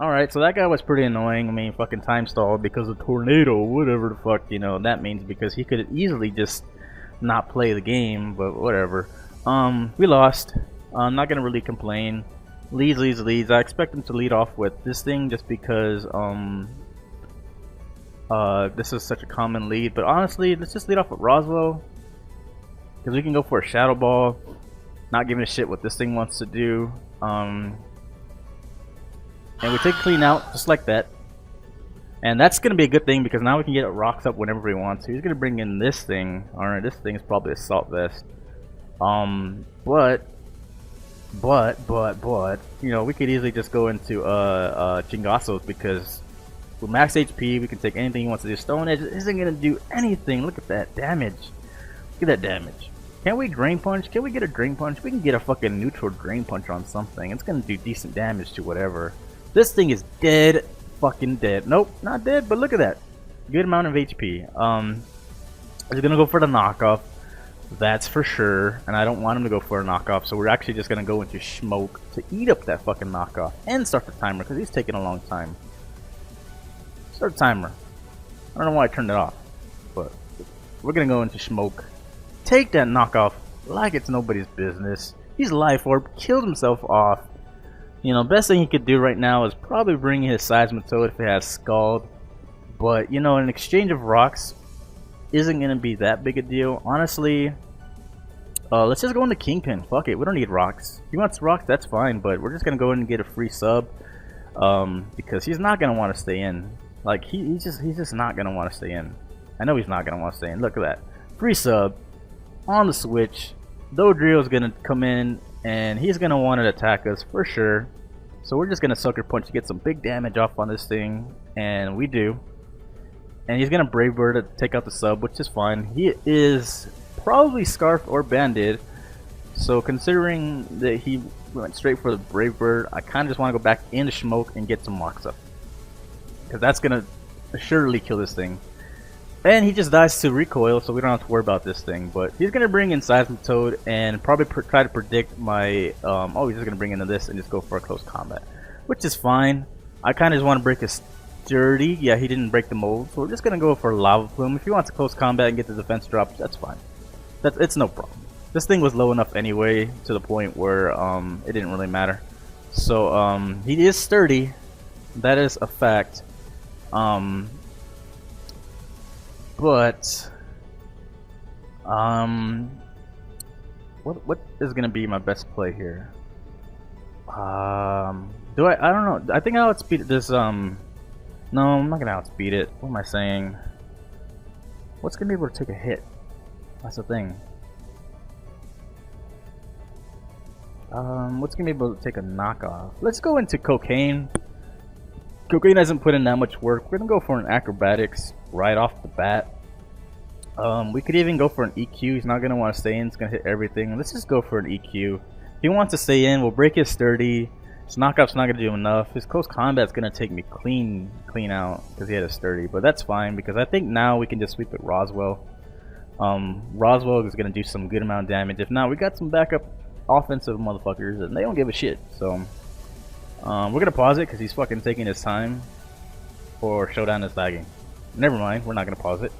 Alright, so that guy was pretty annoying. I mean, fucking time stalled because of tornado, whatever the fuck, you know, that means, because he could easily just not play the game, but whatever. We lost. I'm not gonna really complain. Leads. I expect him to lead off with this thing just because, this is such a common lead. But honestly, let's just lead off with Roswell, because we can go for a Shadow Ball, not giving a shit what this thing wants to do. And we take clean out just like that. And that's going to be a good thing because now we can get rocks up whenever we want to. He's going to bring in this thing. Alright, this thing is probably Assault Vest. But, you know, we could easily just go into Chingasos, because with max HP, we can take anything he wants to do. Stone Edge isn't going to do anything. Look at that damage. Look at that damage. Can't we Drain Punch? Can we get a Drain Punch? We can get a fucking neutral Drain Punch on something. It's going to do decent damage to whatever. This thing is dead. Fucking dead. Nope, not dead, but look at that. Good amount of HP. He's going to go for the knockoff. That's for sure. And I don't want him to go for a knockoff, so we're actually just going to go into Smoke to eat up that fucking knockoff. And start the timer, because he's taking a long time. Start the timer. I don't know why I turned it off, but we're going to go into Smoke. Take that knockoff like it's nobody's business. He's Life Orb, killed himself off. You know, best thing he could do right now is probably bring his Seismitoad if it has Scald. But, you know, an exchange of rocks isn't going to be that big a deal. Honestly, let's just go into Kingpin. Fuck it, we don't need rocks. If he wants rocks, that's fine, but we're just going to go in and get a free sub. Because he's not going to want to stay in. Like, he's just not going to want to stay in. I know he's not going to want to stay in. Look at that. Free sub on the Switch. Dodrio's going to come in, and he's going to want to attack us for sure. So we're just going to Sucker Punch to get some big damage off on this thing. And we do. And he's going to Brave Bird to take out the sub, which is fine. He is probably Scarf or Banded. So considering that he went straight for the Brave Bird, I kind of just want to go back into Smoke and get some marks up. Because that's going to surely kill this thing. And he just dies to recoil, so we don't have to worry about this thing. But he's going to bring in Seismitoad and probably try to predict my... oh, he's just going to bring into this and just go for a close combat. Which is fine. I kind of just want to break his sturdy. Yeah, he didn't break the mold. So we're just going to go for Lava Plume. If he wants a close combat and get the defense drop, that's fine. It's no problem. This thing was low enough anyway to the point where it didn't really matter. So he is sturdy. That is a fact. But what is gonna be my best play here? I don't know. I think I'll outspeed this. No, I'm not gonna outspeed it. What am I saying? What's gonna be able to take a hit? That's the thing. What's gonna be able to take a knockoff? Let's go into Cocaine. Cocaine hasn't put in that much work. We're gonna go for an Acrobatics right off the bat. We could even go for an EQ. He's not gonna want to stay in. It's gonna hit everything. Let's just go for an EQ. If he wants to stay in, we'll break his sturdy. His knockoff's not gonna do enough. His close combat's gonna take me clean out because he had a sturdy. But that's fine because I think now we can just sweep it Roswell. Roswell is gonna do some good amount of damage. If not, we got some backup offensive motherfuckers and they don't give a shit. So we're gonna pause it because he's fucking taking his time. Or Showdown is lagging. Never mind, we're not gonna pause it.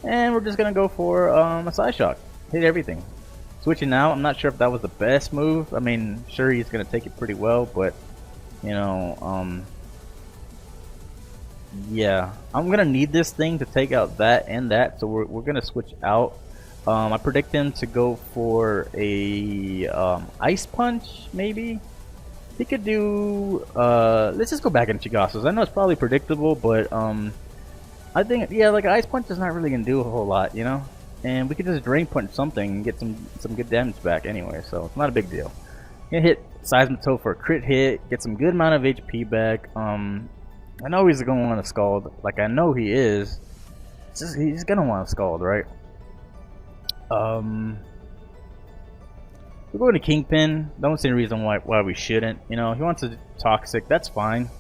And we're just gonna go for a Side Shock. Hit everything. Switching out, I'm not sure if that was the best move. I mean, sure he's gonna take it pretty well, but you know, yeah. I'm gonna need this thing to take out that and that, so we're gonna switch out. I predict him to go for a Ice Punch, maybe? He could do, let's just go back into Chigasos. I know it's probably predictable, but I think, yeah, like Ice Punch is not really gonna do a whole lot, you know? And we could just Drain Punch something and get some good damage back anyway, so it's not a big deal. Gonna hit Seismitoad for a crit hit, get some good amount of HP back. I know he's gonna want to Scald, like I know he is. He's gonna want to Scald, right? We're going to Kingpin. Don't see any reason why we shouldn't. You know, he wants a Toxic, that's fine.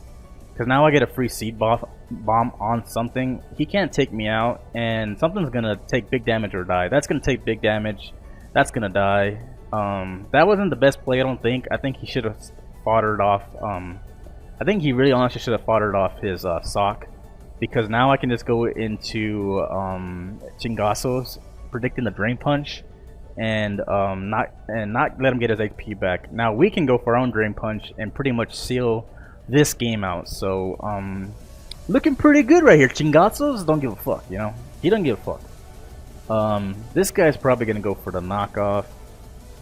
Because now I get a free Seed Bomb on something. He can't take me out, and something's gonna take big damage or die. That's gonna take big damage. That's gonna die. That wasn't the best play, I don't think. I think he should have foddered off I think he really honestly should have fought off his sock, because now I can just go into Chingasos, predicting the Drain Punch, and not let him get his HP back. Now we can go for our own Drain Punch and pretty much seal this game out. So looking pretty good right here. Chingasos don't give a fuck, you know. He doesn't give a fuck. This guy's probably gonna go for the knockoff.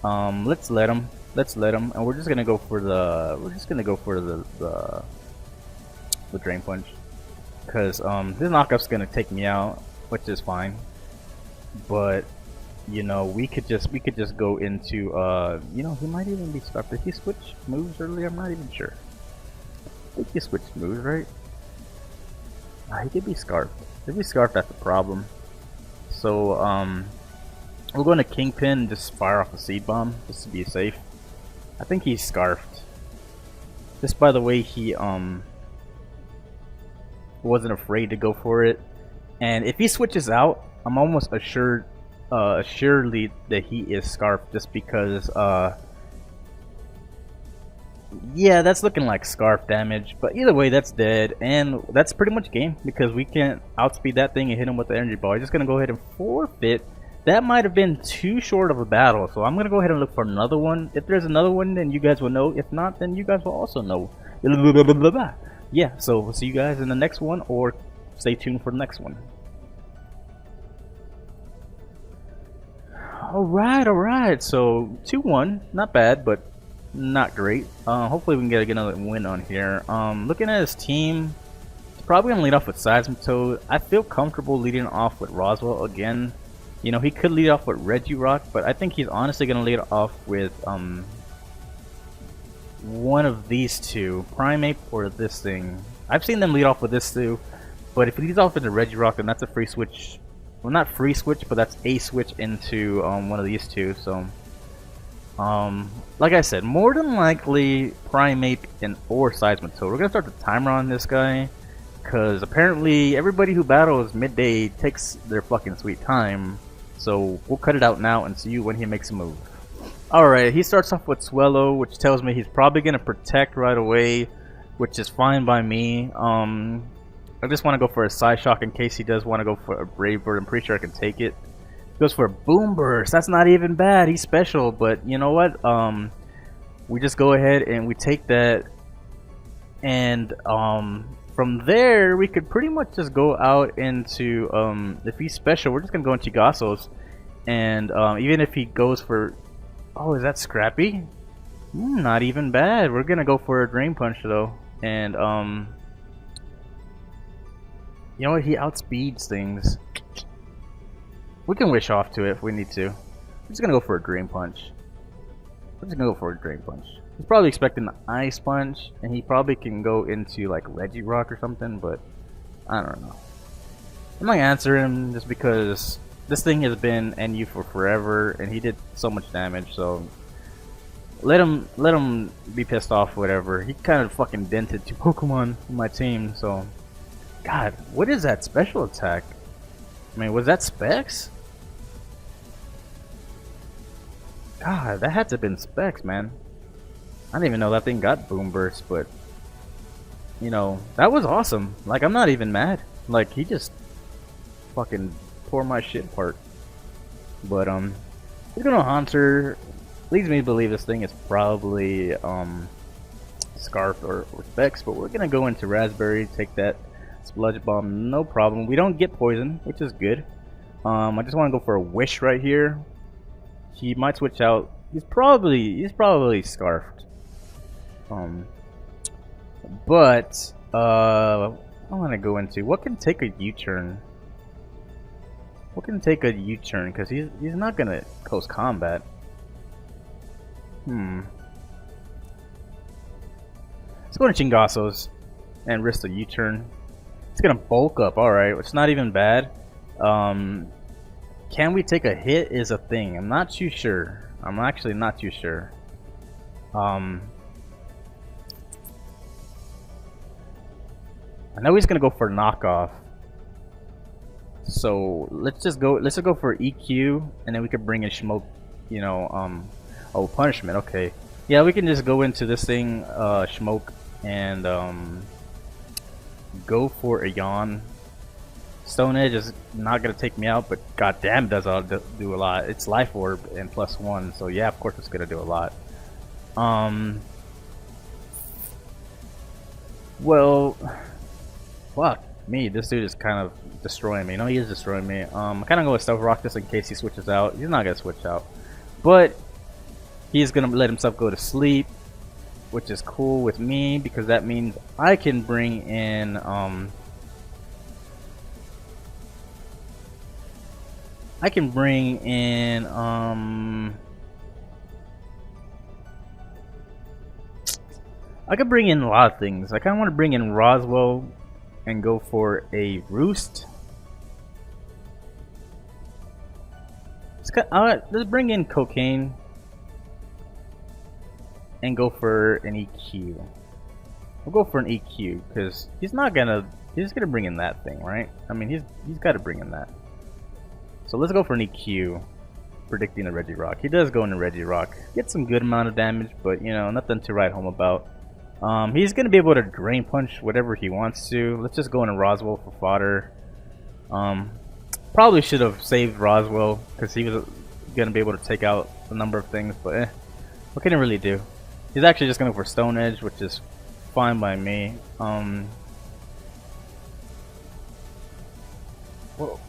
Let's let him, and we're just gonna go for the Drain Punch, because this knockoff's gonna take me out, which is fine. But you know, we could just go into you know, he might even be scarfed. Did he switch moves earlier? I'm not even sure. I think he switched moves, right? He could be scarfed. If he's scarfed, that's the problem. So we're going to Kingpin and just fire off a Seed Bomb just to be safe. I think he's scarfed. Just by the way he wasn't afraid to go for it. And if he switches out, I'm almost assuredly that he is scarfed, just because yeah, that's looking like scarf damage. But either way, that's dead, and that's pretty much game, because we can't outspeed that thing and hit him with the energy ball. He's just gonna go ahead and forfeit. That might have been too short of a battle, so I'm gonna go ahead and look for another one. If there's another one, then you guys will know. If not, then you guys will also know. Yeah, so we'll see you guys in the next one, or stay tuned for the next one. Alright, so 2-1, not bad, but not great. Hopefully we can get another win on here. Looking at his team, he's probably gonna lead off with Seismitoad. I feel comfortable leading off with Roswell again. You know, he could lead off with Regirock, but I think he's honestly gonna lead off with one of these two, Primeape or this thing. I've seen them lead off with this too, but if he leads off with the Regirock, then that's a free switch. Well, not free switch, but that's a switch into one of these two. So like I said, more than likely Primeape and or Seismitoad. We're gonna start the timer on this guy, because apparently everybody who battles midday takes their fucking sweet time. So we'll cut it out now and see you when he makes a move. Alright, he starts off with Swellow, which tells me he's probably gonna protect right away, which is fine by me. I just want to go for a Psyshock in case he does want to go for a Brave Bird. I'm pretty sure I can take it. He goes for a Boom Burst. That's not even bad. He's special, but you know what? We just go ahead and we take that, and from there we could pretty much just go out into if he's special, we're just gonna go into Gassos, and even if he goes for, oh, is that Scrappy? Not even bad. We're gonna go for a Drain Punch though, and you know what? He outspeeds things. We can wish off to it if we need to. We're just gonna go for a Drain Punch. He's probably expecting the Ice Punch, and he probably can go into like Regirock or something, but I don't know. I'm not gonna answer him just because this thing has been NU for forever, and he did so much damage. So let him be pissed off. Whatever. He kind of fucking dented 2 Pokemon in my team, so. God, what is that special attack? I mean, was that Specs? God, that had to have been Specs, man. I didn't even know that thing got Boom Burst, but you know, that was awesome. Like, I'm not even mad. Like, he just fucking tore my shit apart. But he's gonna Haunter. Leads me to believe this thing is probably Scarf or Specs, but we're gonna go into Raspberry, take that Sludge Bomb, no problem. We don't get poison, which is good. I just want to go for a Wish right here. He might switch out. He's probably Scarfed. But I want to go into what can take a U-turn. What can take a U-turn? Because he's not gonna close combat. Let's go to Chingasos and risk a U-turn. It's gonna bulk up, alright, it's not even bad. Can we take a hit is a thing. I'm not too sure. I'm actually not too sure. I know he's gonna go for knockoff. So let's just go for EQ, and then we could bring in Smoke, you know, oh, punishment, okay. Yeah, we can just go into this thing, Smoke, and go for a yawn. Stone Edge is not gonna take me out, but goddamn, does do a lot. It's Life Orb and +1, so yeah, of course it's gonna do a lot. Well, fuck me. This dude is kind of destroying me. No, he is destroying me. I'm kind of going with Stealth Rock just in case he switches out. He's not gonna switch out, but he's gonna let himself go to sleep, which is cool with me because that means I can bring in I could bring in a lot of things. I kind of want to bring in Roswell and go for a Roost. Let's bring in Cocaine and go for an EQ. We'll go for an EQ because he's gonna bring in that thing, right? I mean, he's got to bring in that. So let's go for an EQ, predicting a Regirock. He does go into Regirock. Gets some good amount of damage, but you know, nothing to write home about. He's gonna be able to Drain Punch whatever he wants to. Let's just go into Roswell for fodder. Probably should have saved Roswell because he was gonna be able to take out a number of things, but what can he really do? He's actually just gonna go for Stone Edge, which is fine by me. Well,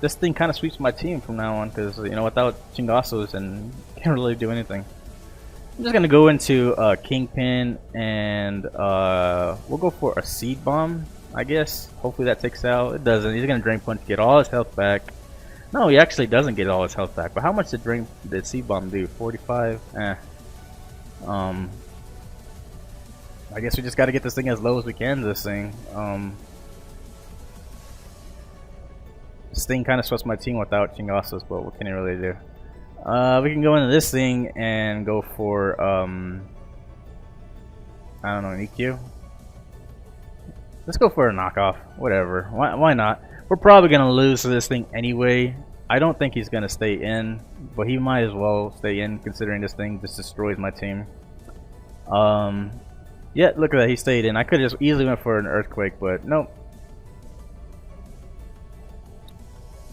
this thing kind of sweeps my team from now on because, you know, without Chingasos and can't really do anything. I'm just gonna go into Kingpin and we'll go for a Seed Bomb, I guess. Hopefully that takes out. It doesn't. He's gonna Drain Punch, get all his health back. No, he actually doesn't get all his health back. But how much did Seed Bomb do? 45? I guess we just gotta get this thing as low as we can. This thing. This thing kind of sweats my team without Chingasos, but what can he really do? We can go into this thing and go for, I don't know, an EQ? Let's go for a knockoff. Whatever. Why not? We're probably going to lose to this thing anyway. I don't think he's going to stay in, but he might as well stay in considering this thing just destroys my team. Yeah, look at that. He stayed in. I could have just easily went for an Earthquake, but nope.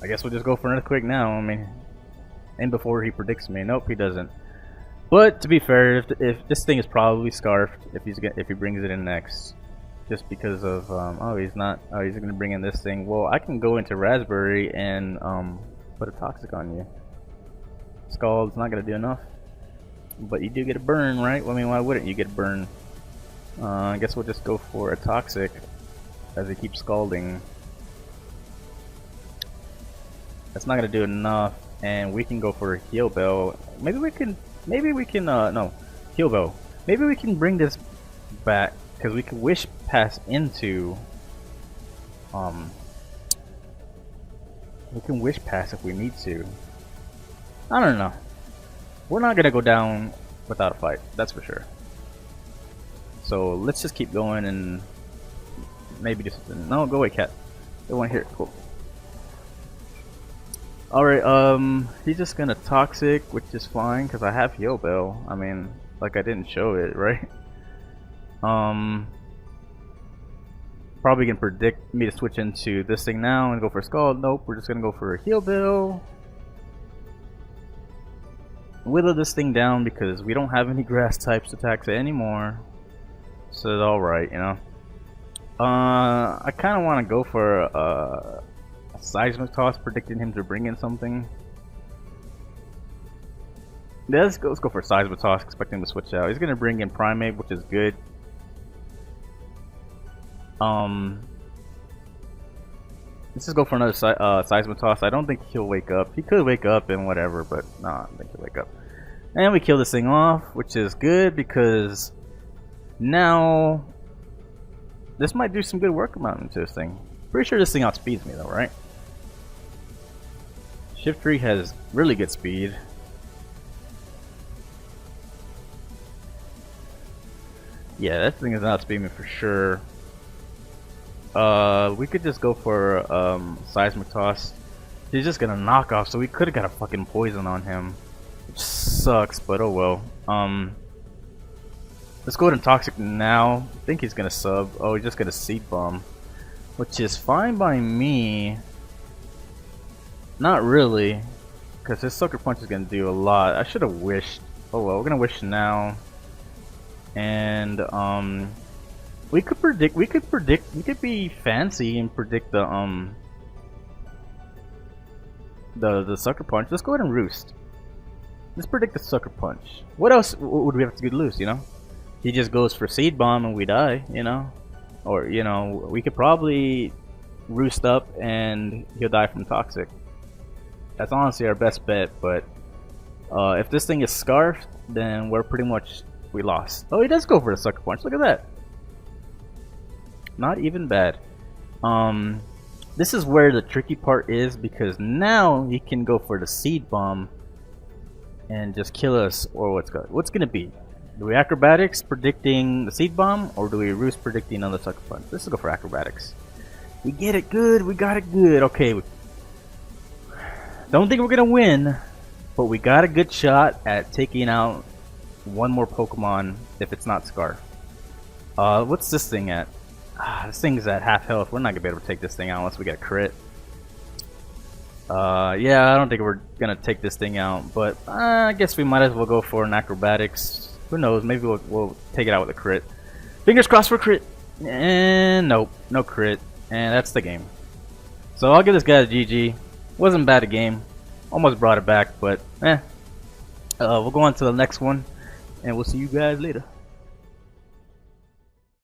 I guess we'll just go for an Earthquake now. I mean, and before he predicts me. Nope, he doesn't. But to be fair, if this thing is probably Scarfed if he brings it in next, just because of oh, he's not. Oh, he's gonna bring in this thing. Well, I can go into Raspberry and put a Toxic on you. Scald's not gonna do enough, but you do get a burn, right? Well, I mean, why wouldn't you get a burn? I guess we'll just go for a Toxic as he keeps scalding. That's not gonna do enough, and we can go for a Heal Bell. Maybe we can no, Heal Bell. Maybe we can bring this back because we can Wish Pass into we can Wish Pass if we need to. I don't know. We're not gonna go down without a fight, that's for sure. So let's just keep going and maybe just no, go away, cat. They want here, cool. Alright, he's just gonna Toxic, which is fine, because I have Heal Bell. I mean, like I didn't show it, right? Probably gonna predict me to switch into this thing now and go for Scald. Nope, we're just gonna go for a Heal Bell. Whittle this thing down because we don't have any Grass types attacks anymore. So it's alright, you know. I kinda wanna go for Seismic Toss, predicting him to bring in something. Yeah, let's go for Seismic Toss, expecting him to switch out. He's gonna bring in Primate, which is good. Let's just go for another Seismic Toss. I don't think he'll wake up. He could wake up and whatever, but no, I don't think he'll wake up. And we kill this thing off, which is good because now this might do some good work amount into this thing. Pretty sure this thing outspeeds me though, right? Shiftry has really good speed. Yeah, that thing is outspeed me for sure. We could just go for Seismic Toss. He's just gonna knock off, so we could have got a fucking poison on him. Which sucks, but oh well. Let's go ahead and Toxic now. I think he's gonna sub. Oh, he's just gonna Seed Bomb, which is fine by me. Not really, because his Sucker Punch is gonna do a lot. I should have wished. Oh well, we're gonna wish now. And we could predict. We could be fancy and predict the Sucker Punch. Let's go ahead and Roost. Let's predict the Sucker Punch. What else would we have to lose? You know, he just goes for Seed Bomb and we die. You know, or you know, we could probably Roost up and he'll die from Toxic. That's honestly our best bet. But if this thing is Scarfed, then we're pretty much we lost. Oh, he does go for the Sucker Punch. Look at that. Not even bad. This is where the tricky part is, because now he can go for the Seed Bomb and just kill us, or what's gonna be? Do we Acrobatics predicting the Seed Bomb, or do we Roost predicting another Sucker Punch? Let's go for Acrobatics. We get it good. We got it good. Okay. Don't think we're gonna win, but we got a good shot at taking out one more Pokemon if it's not Scarf. What's this thing at? This thing's at half health. We're not gonna be able to take this thing out unless we get a crit. Yeah, I don't think we're gonna take this thing out, but I guess we might as well go for an Acrobatics. Who knows? Maybe we'll take it out with a crit. Fingers crossed for a crit. And nope, no crit. And that's the game. So I'll give this guy a GG. Wasn't bad a game. Almost brought it back, but we'll go on to the next one, and we'll see you guys later.